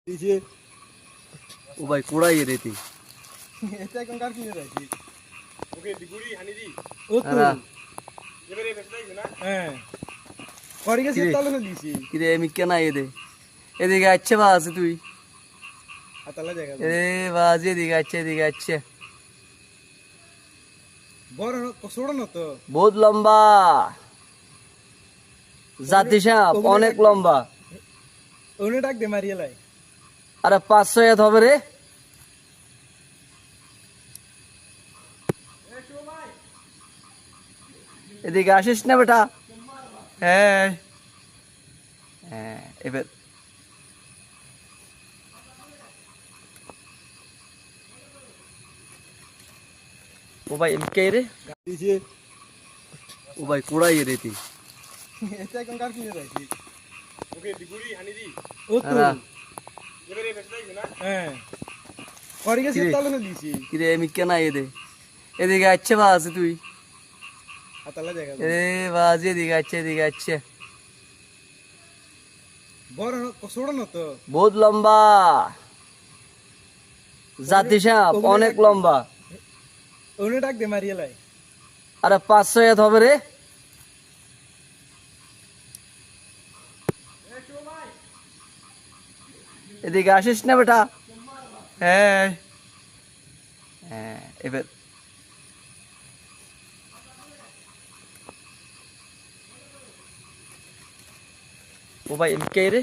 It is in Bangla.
এই যে ও ভাই কোড়াই রেতি এটা এখন কার কিনে রাখি ওকে দিগুড়ি হানি দি ও তো আরা এবারে বেসলাই না হ্যাঁ করে গেছে কিরে? তালে ফেলিছি কিরে আমি কেন এদে এদিকে আছে বা আছে তুই আতালা জায়গা এ বাজ এদিকে আছে বড় ছোট না তো বহুত লম্বা জাতি সাপ অনেক লম্বা ওনে ডাক দে মারিয়ে লাই আরে 500 এত হবে রে এদিকে আসিস না বেটা হ্যাঁ হ্যাঁ এবার ও ভাই এম কে রে এই যে ও ভাই কোড়াই রেতি এটা এখন কার কিনে রাখি ওকে দিগুড়ি হানি দি ও তো আরা এবারে বেসলাই না হ্যাঁ করে গেছে কিরে? তালে ফেলিছি কিরে আমি কেন এদিকে আছে বা আছে তুই আতালা জায়গা এ বাজ এদিকে আছে বড় ছোট না তো বহুত লম্বা জাতি সাপ অনেক লম্বা ওনে ডাক দে মারিয়ে লাই আরে 500 এত হবে রে এদিকে আসিস না বেটা হ্যাঁ হ্যাঁ এবার ও ভাই এম কে রে